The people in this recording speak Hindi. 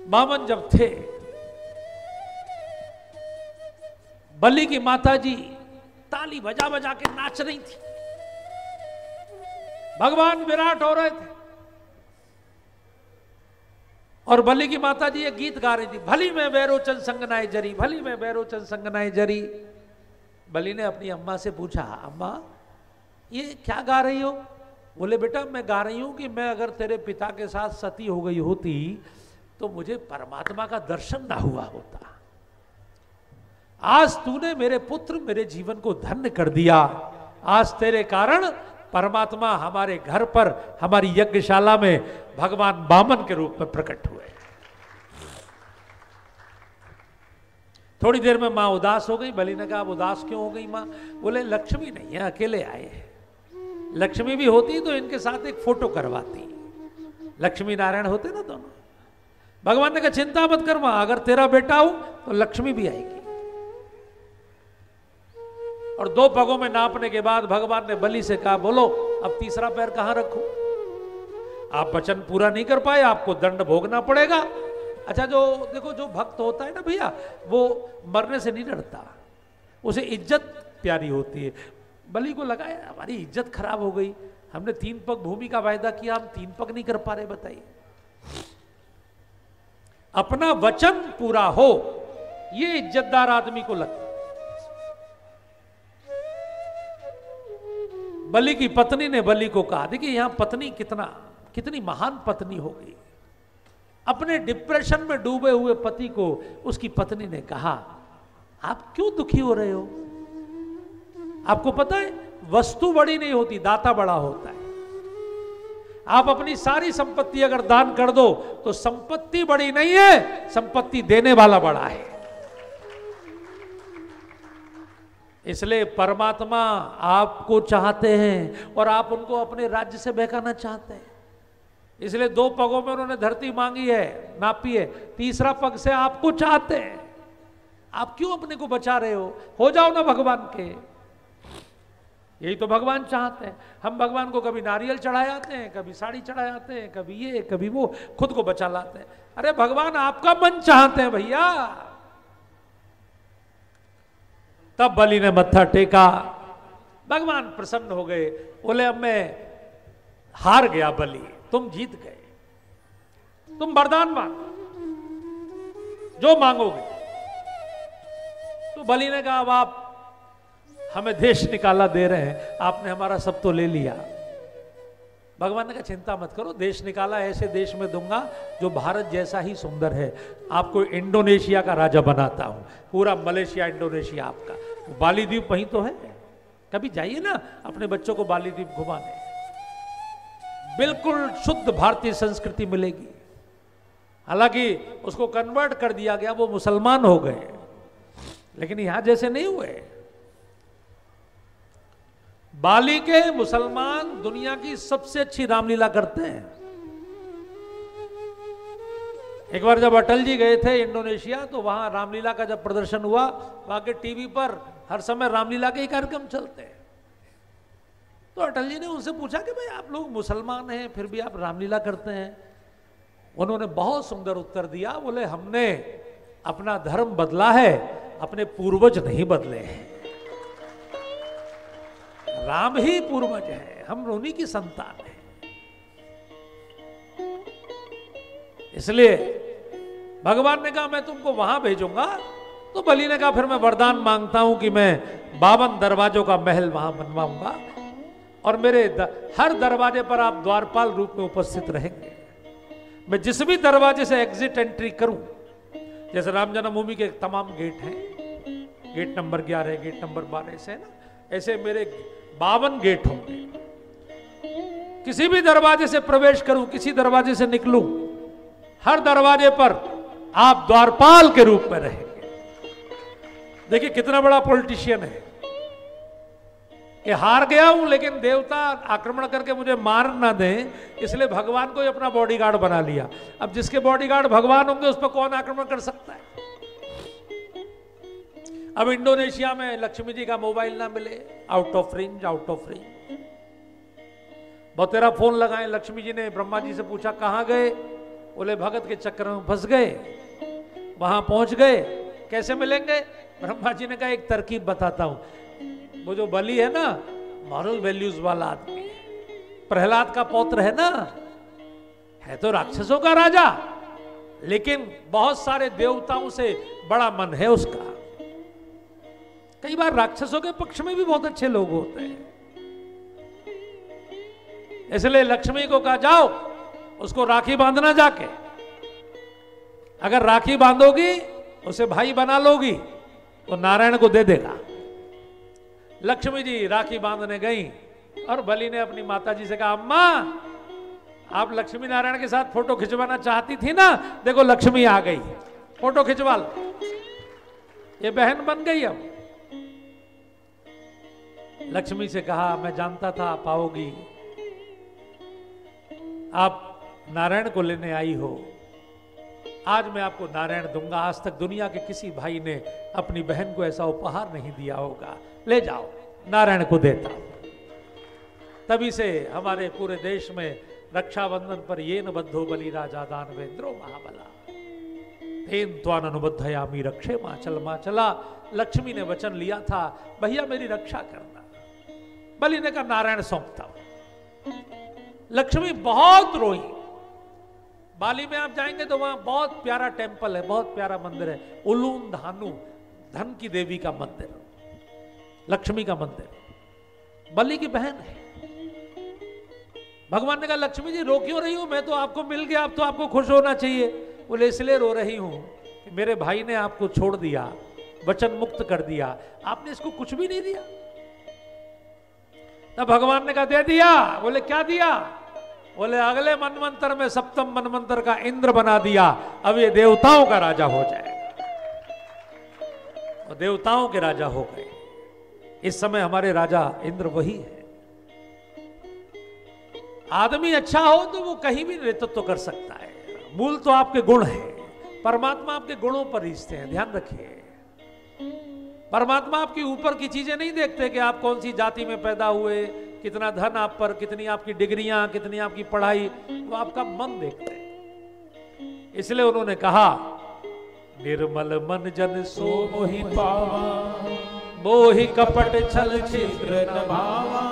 बामन जब थे, बलि की माता जी ताली बजा बजा के नाच रही थी, भगवान विराट हो रहे थे और बलि की माता जी एक गीत गा रही थी, भली में बैरोचन संगनाए जरी, भली में बैरोचन संगनाए जरी। बलि ने अपनी अम्मा से पूछा, अम्मा ये क्या गा रही हो? बोले बेटा मैं गा रही हूं कि मैं अगर तेरे पिता के साथ सती हो गई होती तो मुझे परमात्मा का दर्शन ना हुआ होता। आज तूने मेरे पुत्र मेरे जीवन को धन्य कर दिया। आज तेरे कारण परमात्मा हमारे घर पर हमारी यज्ञशाला में भगवान वामन के रूप में प्रकट हुए। थोड़ी देर में मां उदास हो गई। बलि ने कहा आप उदास क्यों हो गई मां? बोले लक्ष्मी नहीं है, अकेले आए हैं। लक्ष्मी भी होती तो इनके साथ एक फोटो करवाती। लक्ष्मी नारायण होते ना दोनों। भगवान ने कहा चिंता मत कर मां, अगर तेरा बेटा हो तो लक्ष्मी भी आएगी। और 2 पगों में नापने के बाद भगवान ने बलि से कहा बोलो अब तीसरा पैर कहां रखूं? आप वचन पूरा नहीं कर पाए, आपको दंड भोगना पड़ेगा। अच्छा जो देखो जो भक्त होता है ना भैया, वो मरने से नहीं डरता, उसे इज्जत प्यारी होती है। बलि को लगा हमारी इज्जत खराब हो गई, हमने 3 पग भूमि का वायदा किया, हम 3 पग नहीं कर पा रहे। बताइए, अपना वचन पूरा हो ये इज्जतदार आदमी को लगता। बलि की पत्नी ने बलि को कहा, देखिए यहां पत्नी कितनी महान पत्नी हो गई। अपने डिप्रेशन में डूबे हुए पति को उसकी पत्नी ने कहा आप क्यों दुखी हो रहे हो? आपको पता है वस्तु बड़ी नहीं होती, दाता बड़ा होता है। आप अपनी सारी संपत्ति अगर दान कर दो तो संपत्ति बड़ी नहीं है, संपत्ति देने वाला बड़ा है। इसलिए परमात्मा आपको चाहते हैं और आप उनको अपने राज्य से बहकाना चाहते हैं। इसलिए 2 पगों में उन्होंने धरती मांगी है, नापी है, तीसरा पग से आपको चाहते हैं। आप क्यों अपने को बचा रहे हो जाओ ना भगवान के। यही तो भगवान चाहते हैं। हम भगवान को कभी नारियल चढ़ाए आते हैं, कभी साड़ी चढ़ाए आते हैं, कभी ये कभी वो, खुद को बचा लाते हैं। अरे भगवान आपका मन चाहते हैं भैया। तब बलि ने मत्था टेका, भगवान प्रसन्न हो गए। बोले अब मैं हार गया बलि, तुम जीत गए, तुम वरदान मांगो जो मांगोगे। तो बलि ने कहा अब आप हमें देश निकाला दे रहे हैं, आपने हमारा सब तो ले लिया। भगवान ने कहा चिंता मत करो, देश निकाला ऐसे देश में दूंगा जो भारत जैसा ही सुंदर है। आपको इंडोनेशिया का राजा बनाता हूं, पूरा मलेशिया इंडोनेशिया आपका। बाली द्वीप वहीं तो है, कभी जाइए ना अपने बच्चों को बाली द्वीप घुमाने, बिल्कुल शुद्ध भारतीय संस्कृति मिलेगी। हालांकि उसको कन्वर्ट कर दिया गया, वो मुसलमान हो गए, लेकिन यहां जैसे नहीं हुए। बाली के मुसलमान दुनिया की सबसे अच्छी रामलीला करते हैं। एक बार जब अटल जी गए थे इंडोनेशिया तो वहां रामलीला का जब प्रदर्शन हुआ, वहां के टीवी पर हर समय रामलीला के ही कार्यक्रम चलते हैं। तो अटल जी ने उनसे पूछा कि भाई आप लोग मुसलमान हैं फिर भी आप रामलीला करते हैं? उन्होंने बहुत सुंदर उत्तर दिया, बोले हमने अपना धर्म बदला है, अपने पूर्वज नहीं बदले हैं। राम ही पूर्वज है, हम उन्हीं की संतान हैं। इसलिए भगवान ने कहा मैं तुमको वहां भेजूंगा। तो बलि ने कहा फिर मैं वरदान मांगता हूं कि मैं 52 दरवाजों का महल वहां बनवाऊंगा और मेरे हर दरवाजे पर आप द्वारपाल रूप में उपस्थित रहेंगे। मैं जिस भी दरवाजे से एग्जिट एंट्री करूं, जैसे राम जन्मभूमि के तमाम गेट हैं, गेट नंबर 11, गेट नंबर 12 से है ना, ऐसे मेरे 52 गेट होंगे। किसी भी दरवाजे से प्रवेश करूं, किसी दरवाजे से निकलूं, हर दरवाजे पर आप द्वारपाल के रूप में रहेंगे। देखिए कितना बड़ा पॉलिटिशियन है कि हार गया हूं लेकिन देवता आक्रमण करके मुझे मार ना दें, इसलिए भगवान को ही अपना बॉडीगार्ड बना लिया। अब जिसके बॉडीगार्ड भगवान होंगे उस पर कौन आक्रमण कर सकता है? अब इंडोनेशिया में लक्ष्मी जी का मोबाइल ना मिले, out of range, out of range. बहुत तेरा फोन लगाए, लक्ष्मी जी ने ब्रह्मा जी से पूछा कहां गए? बोले भगत के चक्कर में फंस गए, वहां पहुंच गए, कैसे मिलेंगे? ब्रह्मा जी ने कहा एक तरकीब बताता हूं। वो जो बलि है ना, मॉरल वैल्यूज वाला आदमी है, प्रहलाद का पौत्र है ना, है तो राक्षसों का राजा, लेकिन बहुत सारे देवताओं से बड़ा मन है उसका। कई बार राक्षसों के पक्ष में भी बहुत अच्छे लोग होते हैं। इसलिए लक्ष्मी को कहा जाओ उसको राखी बांधना जाके, अगर राखी बांधोगी उसे भाई बना लोगी तो नारायण को दे देगा। लक्ष्मी जी राखी बांधने गई और बलि ने अपनी माता जी से कहा, अम्मा आप लक्ष्मी नारायण के साथ फोटो खिंचवाना चाहती थी ना, देखो लक्ष्मी आ गई, फोटो खिंचवा लो, ये बहन बन गई। अब लक्ष्मी से कहा, मैं जानता था आप आओगी, आप नारायण को लेने आई हो, आज मैं आपको नारायण दूंगा। आज तक दुनिया के किसी भाई ने अपनी बहन को ऐसा उपहार नहीं दिया होगा, ले जाओ नारायण को देता। तभी से हमारे पूरे देश में रक्षाबंधन पर ये न बद्धो बलि राजा दानवेंद्रो महाबला तेन त्वान अनुबद्धयामी रक्षे माचल माचला। लक्ष्मी ने वचन लिया था, भैया मेरी रक्षा करना। बलि ने कहा नारायण सौंपता हूं। लक्ष्मी बहुत रोई। बाली में आप जाएंगे तो वहां बहुत प्यारा टेम्पल है, बहुत प्यारा मंदिर है, उलून धानु, धन की देवी का मंदिर, लक्ष्मी का मंदिर, बलि की बहन है। भगवान ने कहा लक्ष्मी जी रो क्यों रही हो, मैं तो आपको मिल गया, अब तो आपको खुश होना चाहिए। बोले इसलिए रो रही हूं कि मेरे भाई ने आपको छोड़ दिया, वचन मुक्त कर दिया, आपने इसको कुछ भी नहीं दिया। तब भगवान ने कहा दे दिया। बोले क्या दिया? बोले अगले मनवंतर में सप्तम मनवंतर का इंद्र बना दिया, अब ये देवताओं का राजा हो जाएगा। और देवताओं के राजा हो गए। इस समय हमारे राजा इंद्र वही है। आदमी अच्छा हो तो वो कहीं भी नेतृत्व कर सकता है, मूल तो आपके गुण है। परमात्मा आपके गुणों पर रिश्ते हैं, ध्यान रखिए। परमात्मा आपकी ऊपर की चीजें नहीं देखते कि आप कौन सी जाति में पैदा हुए, कितना धन आप पर, कितनी आपकी डिग्रियां, कितनी आपकी पढ़ाई, वो आपका मन देखते हैं। इसलिए उन्होंने कहा निर्मल मन जन सो मोहि पावा, मोहि कपट छल छिद्र न भावा,